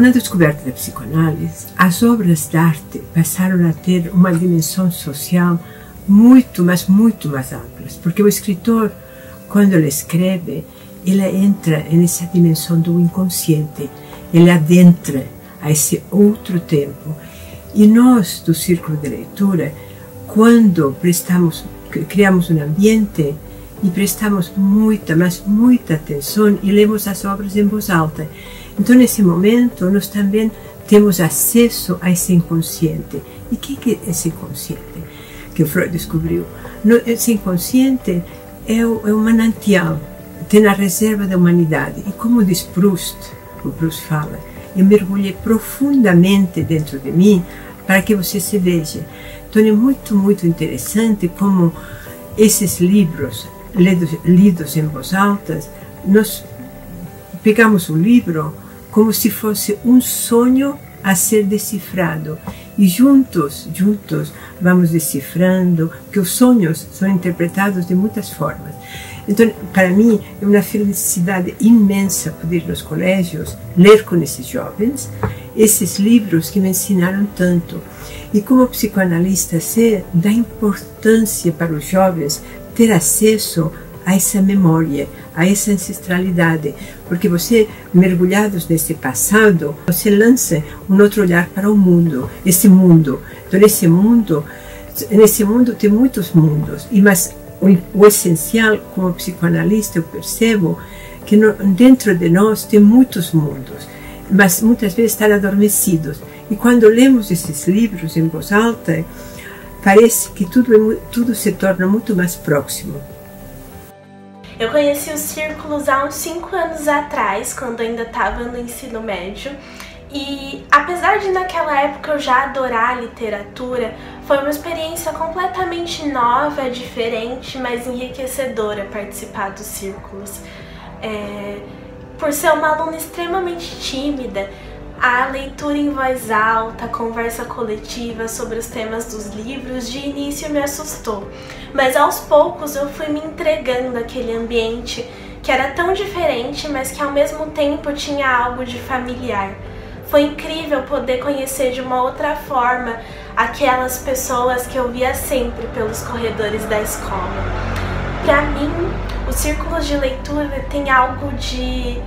Com a descoberta da psicanálise, as obras de arte passaram a ter uma dimensão social muito, mas muito mais ampla, porque o escritor, quando ele escreve, ele entra nessa dimensão do inconsciente, ele adentra a esse outro tempo. E nós, do Círculo de Leitura, quando criamos um ambiente e prestamos muita, mas muita atenção e lemos as obras em voz alta. Então, nesse momento, nós também temos acesso a esse inconsciente. E o que é esse inconsciente que o Freud descobriu? Esse inconsciente é um manancial, tem a reserva da humanidade. E como diz Proust, o Proust fala, eu mergulhei profundamente dentro de mim para que você se veja. Então é muito, muito interessante como esses livros lidos em voz alta, nós pegamos o livro como se fosse um sonho a ser decifrado. E juntos vamos decifrando, porque os sonhos são interpretados de muitas formas. Então, para mim, é uma felicidade imensa poder ir nos colégios, ler com esses jovens, esses livros que me ensinaram tanto. E como psicoanalista, sei da importância para os jovens ter acesso a essa memória, a essa ancestralidade, porque você, mergulhados nesse passado, você lança um outro olhar para o mundo, esse mundo. Então, nesse mundo tem muitos mundos, mas o essencial, como psicoanalista, eu percebo que dentro de nós tem muitos mundos, mas muitas vezes estão adormecidos. E quando lemos esses livros em voz alta, parece que tudo se torna muito mais próximo. Eu conheci os círculos há uns 5 anos atrás, quando ainda estava no ensino médio, e apesar de naquela época eu já adorar literatura, foi uma experiência completamente nova, diferente, mas enriquecedora participar dos círculos. Por ser uma aluna extremamente tímida, a leitura em voz alta, a conversa coletiva sobre os temas dos livros, de início me assustou. Mas aos poucos eu fui me entregando àquele ambiente que era tão diferente, mas que ao mesmo tempo tinha algo de familiar. Foi incrível poder conhecer de uma outra forma aquelas pessoas que eu via sempre pelos corredores da escola. Para mim, os círculos de leitura tem algo de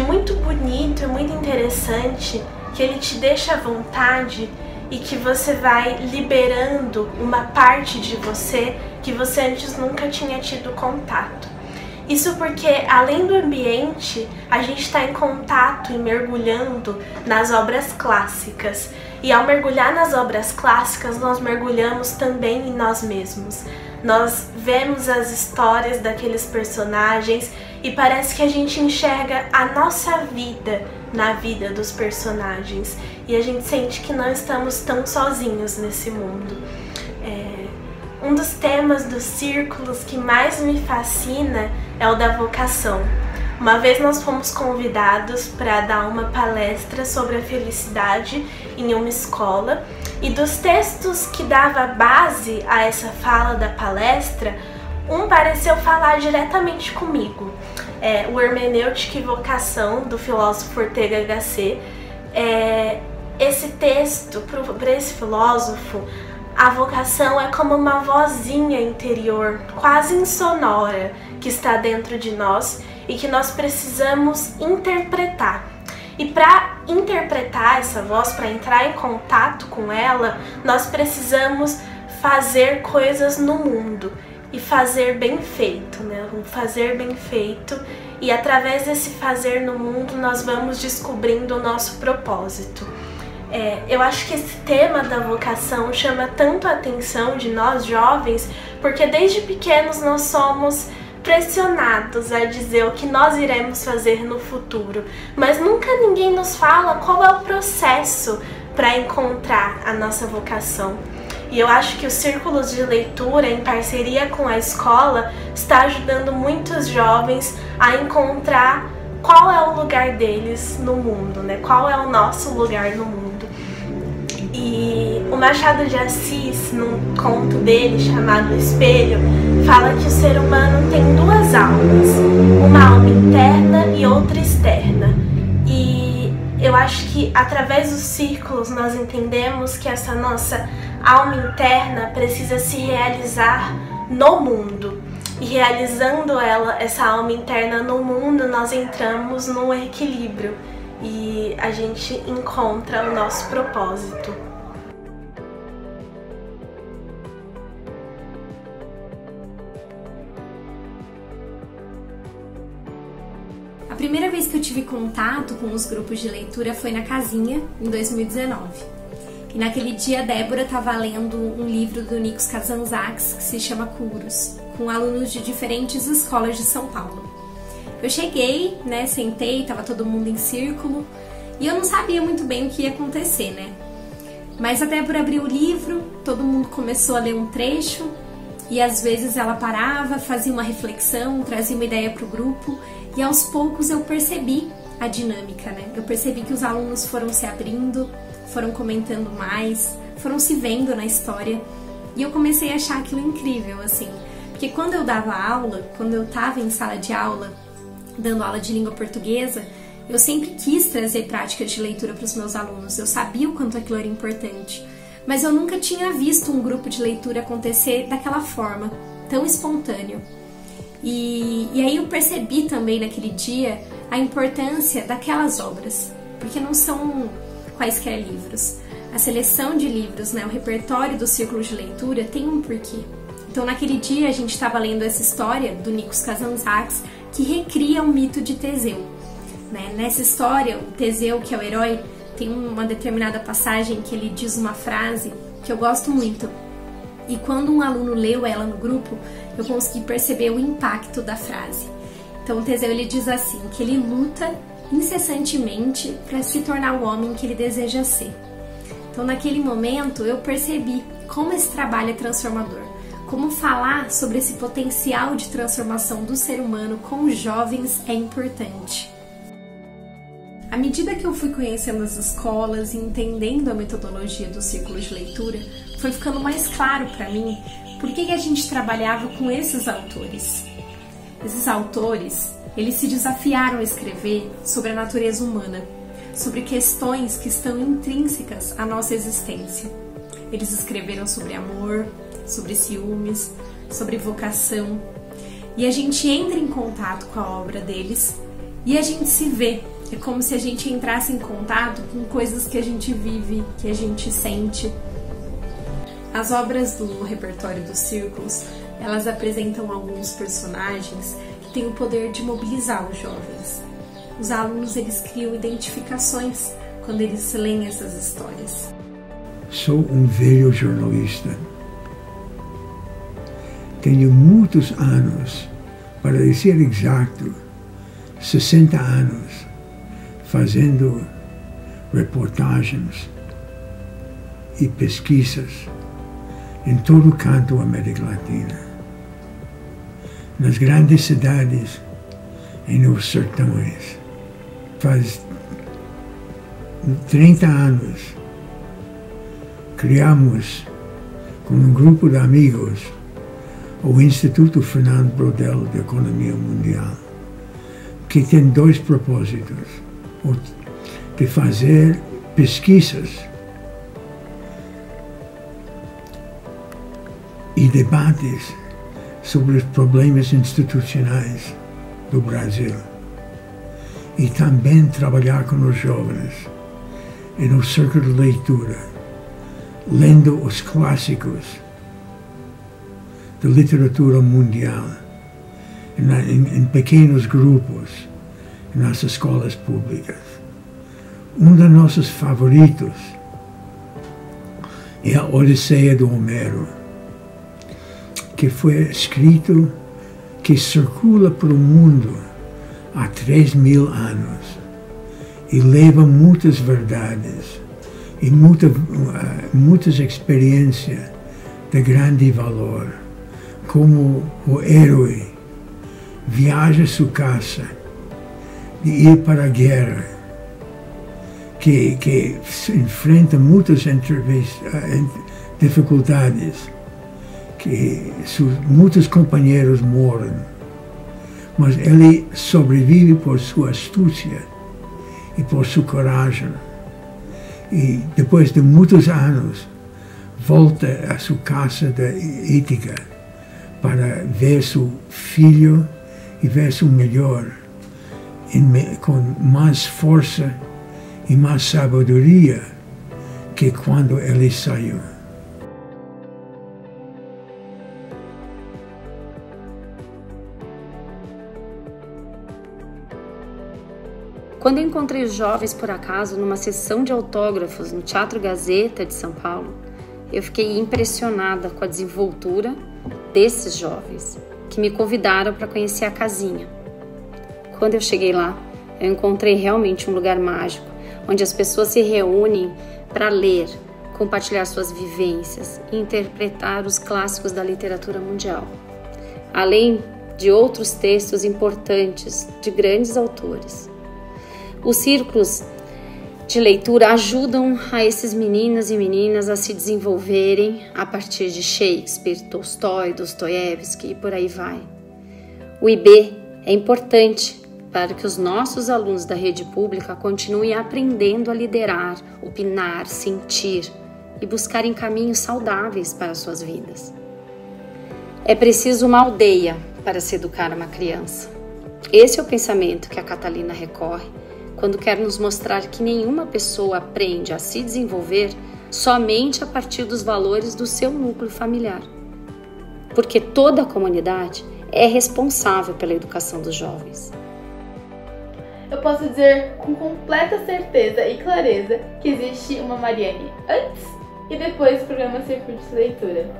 muito bonito e muito interessante, que ele te deixa à vontade e que você vai liberando uma parte de você que você antes nunca tinha tido contato. Isso porque, além do ambiente, a gente está em contato e mergulhando nas obras clássicas. E ao mergulhar nas obras clássicas, nós mergulhamos também em nós mesmos. Nós vemos as histórias daqueles personagens e parece que a gente enxerga a nossa vida na vida dos personagens. E a gente sente que não estamos tão sozinhos nesse mundo. Um dos temas dos círculos que mais me fascina é o da vocação. Uma vez nós fomos convidados para dar uma palestra sobre a felicidade em uma escola, e dos textos que dava base a essa fala da palestra, um pareceu falar diretamente comigo. O Hermenêutica e Vocação, do filósofo Ortega y Gasset. Esse texto, para esse filósofo, a vocação é como uma vozinha interior, quase insonora, que está dentro de nós e que nós precisamos interpretar. E para interpretar essa voz, para entrar em contato com ela, nós precisamos fazer coisas no mundo e fazer bem feito, né? Fazer bem feito, e através desse fazer no mundo nós vamos descobrindo o nosso propósito. Eu acho que esse tema da vocação chama tanto a atenção de nós jovens, porque desde pequenos nós somos pressionados a dizer o que nós iremos fazer no futuro, mas nunca ninguém nos fala qual é o processo para encontrar a nossa vocação. E eu acho que os círculos de leitura, em parceria com a escola, está ajudando muitos jovens a encontrar qual é o lugar deles no mundo, né? Qual é o nosso lugar no mundo. E o Machado de Assis, num conto dele chamado O Espelho, fala que o ser humano tem duas almas, uma alma interna e outra externa. E eu acho que através dos círculos nós entendemos que essa nossa alma interna precisa se realizar no mundo. E realizando essa alma interna no mundo, nós entramos num equilíbrio e a gente encontra o nosso propósito. A primeira vez que eu tive contato com os grupos de leitura foi na Casinha, em 2019. E naquele dia a Débora estava lendo um livro do Nikos Kazantzakis que se chama Curos, com alunos de diferentes escolas de São Paulo. Eu cheguei, sentei, estava todo mundo em círculo e eu não sabia muito bem o que ia acontecer, Mas a Débora abriu o livro, todo mundo começou a ler um trecho e às vezes ela parava, fazia uma reflexão, trazia uma ideia para o grupo e aos poucos eu percebi a dinâmica, Eu percebi que os alunos foram se abrindo, foram comentando mais, foram se vendo na história e eu comecei a achar aquilo incrível, porque quando eu dava aula, quando eu estava em sala de aula, dando aula de língua portuguesa, eu sempre quis trazer práticas de leitura para os meus alunos, eu sabia o quanto aquilo era importante, mas eu nunca tinha visto um grupo de leitura acontecer daquela forma, tão espontâneo. E aí eu percebi também naquele dia a importância daquelas obras, porque não são quaisquer livros. A seleção de livros, o repertório do círculo de leitura tem um porquê. Então naquele dia a gente estava lendo essa história do Nikos Kazantzakis que recria o mito de Teseu. Nessa história, o Teseu, que é o herói, tem uma determinada passagem que ele diz uma frase que eu gosto muito. E quando um aluno leu ela no grupo, eu consegui perceber o impacto da frase. Então o Teseu ele diz assim, que ele luta incessantemente para se tornar o homem que ele deseja ser. Então naquele momento eu percebi como esse trabalho é transformador, como falar sobre esse potencial de transformação do ser humano com os jovens é importante. À medida que eu fui conhecendo as escolas e entendendo a metodologia do círculo de leitura, foi ficando mais claro para mim por que a gente trabalhava com esses autores. Esses autores, eles se desafiaram a escrever sobre a natureza humana, sobre questões que estão intrínsecas à nossa existência. Eles escreveram sobre amor, sobre ciúmes, sobre vocação. E a gente entra em contato com a obra deles e a gente se vê. É como se a gente entrasse em contato com coisas que a gente vive, que a gente sente. As obras do repertório dos círculos, elas apresentam alguns personagens que têm o poder de mobilizar os jovens. Os alunos, eles criam identificações quando eles leem essas histórias. Sou um velho jornalista. Tenho muitos anos, para dizer exato, 60 anos, fazendo reportagens e pesquisas em todo o canto da América Latina, nas grandes cidades e nos sertões. Faz 30 anos criamos, com um grupo de amigos, o Instituto Fernando Brodel de Economia Mundial, que tem dois propósitos: de fazer pesquisas e debates sobre os problemas institucionais do Brasil e também trabalhar com os jovens e no círculo de leitura, lendo os clássicos da literatura mundial em pequenos grupos nas escolas públicas. Um dos nossos favoritos é a Odisseia do Homero, que foi escrito, que circula pelo mundo há 3.000 anos e leva muitas verdades e muitas experiências de grande valor, como o herói viaja a sua casa de ir para a guerra, que enfrenta muitas dificuldades, que muitos companheiros morrem, mas ele sobrevive por sua astúcia e por sua coragem. E depois de muitos anos, volta à sua casa da ética para ver seu filho e ver seu melhor, com mais força e mais sabedoria que quando ele saiu. Quando eu encontrei os jovens por acaso numa sessão de autógrafos no Teatro Gazeta de São Paulo, eu fiquei impressionada com a desenvoltura desses jovens, que me convidaram para conhecer a casinha. Quando eu cheguei lá, eu encontrei realmente um lugar mágico, onde as pessoas se reúnem para ler, compartilhar suas vivências e interpretar os clássicos da literatura mundial, além de outros textos importantes de grandes autores. Os círculos de leitura ajudam a esses meninos e meninas a se desenvolverem a partir de Shakespeare, Tolstói, Dostoiévski e por aí vai. O IB é importante para que os nossos alunos da rede pública continuem aprendendo a liderar, opinar, sentir e buscarem caminhos saudáveis para suas vidas. É preciso uma aldeia para se educar uma criança. Esse é o pensamento que a Catalina recorre quando quer nos mostrar que nenhuma pessoa aprende a se desenvolver somente a partir dos valores do seu núcleo familiar. Porque toda a comunidade é responsável pela educação dos jovens. Eu posso dizer com completa certeza e clareza que existe uma Mariane antes e depois do programa Círculo de Leitura.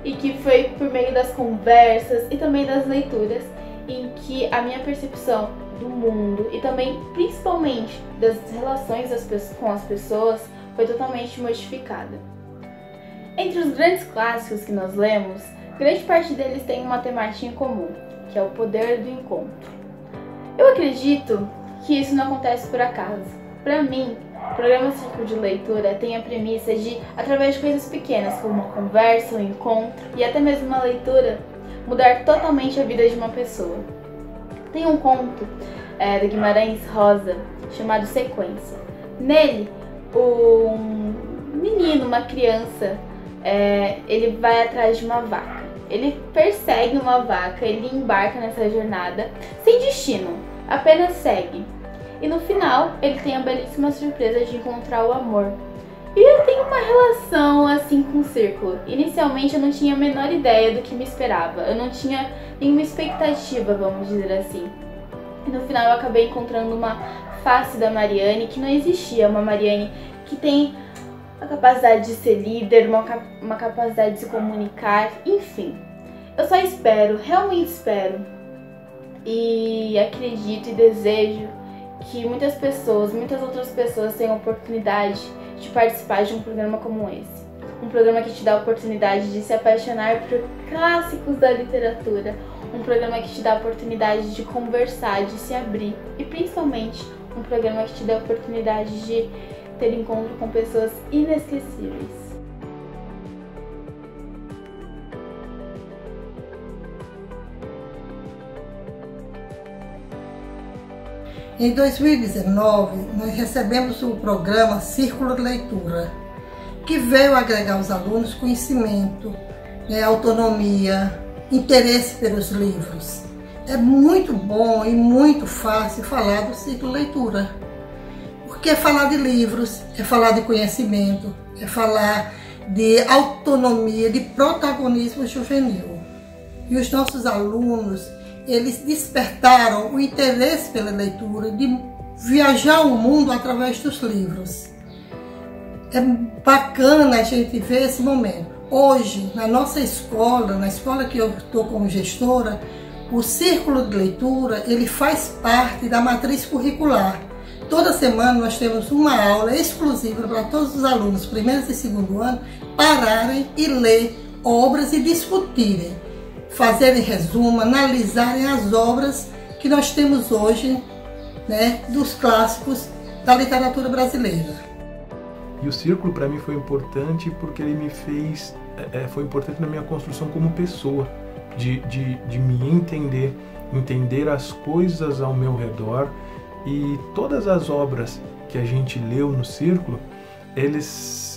E que foi por meio das conversas e também das leituras em que a minha percepção do mundo e também, principalmente, das relações com as pessoas foi totalmente modificada. Entre os grandes clássicos que nós lemos, grande parte deles tem uma temática em comum, que é o poder do encontro. Eu acredito que isso não acontece por acaso. Para mim, o programa Círculo de Leitura tem a premissa de, através de coisas pequenas, como uma conversa, um encontro e até mesmo uma leitura, mudar totalmente a vida de uma pessoa. Tem um conto do Guimarães Rosa chamado Sequência. Nele, um menino, uma criança, ele vai atrás de uma vaca. Ele persegue uma vaca, ele embarca nessa jornada sem destino, apenas segue. E no final, ele tem a belíssima surpresa de encontrar o amor. E eu tenho uma relação assim com o círculo. Inicialmente eu não tinha a menor ideia do que me esperava. Eu não tinha nenhuma expectativa, vamos dizer assim. E no final eu acabei encontrando uma face da Mariane que não existia. Uma Mariane que tem a capacidade de ser líder, uma capacidade de se comunicar, enfim. Eu só espero, realmente espero. E acredito e desejo que muitas outras pessoas tenham a oportunidade de participar de um programa como esse. Um programa que te dá a oportunidade de se apaixonar por clássicos da literatura. Um programa que te dá a oportunidade de conversar, de se abrir. E principalmente, um programa que te dá a oportunidade de ter encontro com pessoas inesquecíveis. Em 2019, nós recebemos o programa Círculo de Leitura, que veio agregar aos alunos conhecimento, autonomia, interesse pelos livros. É muito bom e muito fácil falar do Círculo de Leitura, porque é falar de livros, é falar de conhecimento, é falar de autonomia, de protagonismo juvenil. E os nossos alunos, eles despertaram o interesse pela leitura, de viajar o mundo através dos livros. É bacana a gente ver esse momento. Hoje, na nossa escola, na escola que eu estou como gestora, o Círculo de Leitura, ele faz parte da matriz curricular. Toda semana nós temos uma aula exclusiva para todos os alunos, primeiros e segundo ano, pararem e ler obras e discutirem. Fazerem resumo, analisarem as obras que nós temos hoje, dos clássicos da literatura brasileira. E o Círculo para mim foi importante porque ele me fez, foi importante na minha construção como pessoa, de me entender as coisas ao meu redor E todas as obras que a gente leu no Círculo,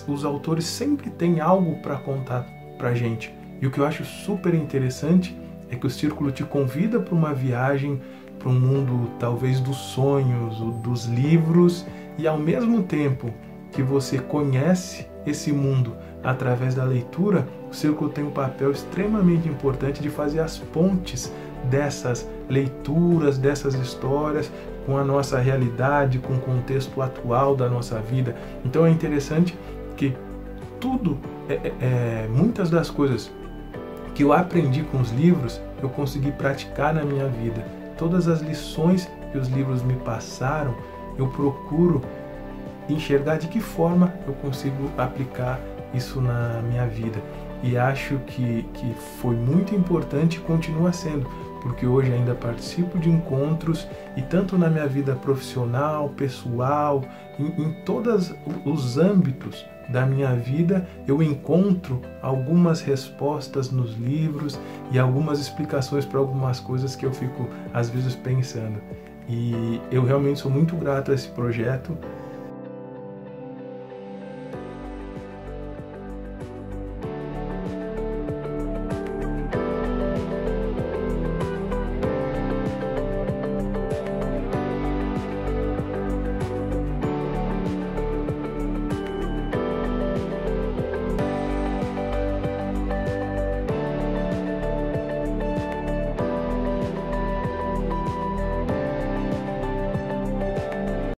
os autores sempre têm algo para contar para a gente. E o que eu acho super interessante é que o Círculo te convida para uma viagem, para um mundo talvez dos sonhos, dos livros, e ao mesmo tempo que você conhece esse mundo através da leitura, o Círculo tem um papel extremamente importante de fazer as pontes dessas leituras, dessas histórias com a nossa realidade, com o contexto atual da nossa vida. Então é interessante que muitas das coisas que eu aprendi com os livros, eu consegui praticar na minha vida. Todas as lições que os livros me passaram, eu procuro enxergar de que forma eu consigo aplicar isso na minha vida. E acho que foi muito importante e continua sendo, porque hoje ainda participo de encontros e tanto na minha vida profissional, pessoal, em todos os âmbitos da minha vida, eu encontro algumas respostas nos livros e algumas explicações para algumas coisas que eu fico às vezes pensando. E eu realmente sou muito grato a esse projeto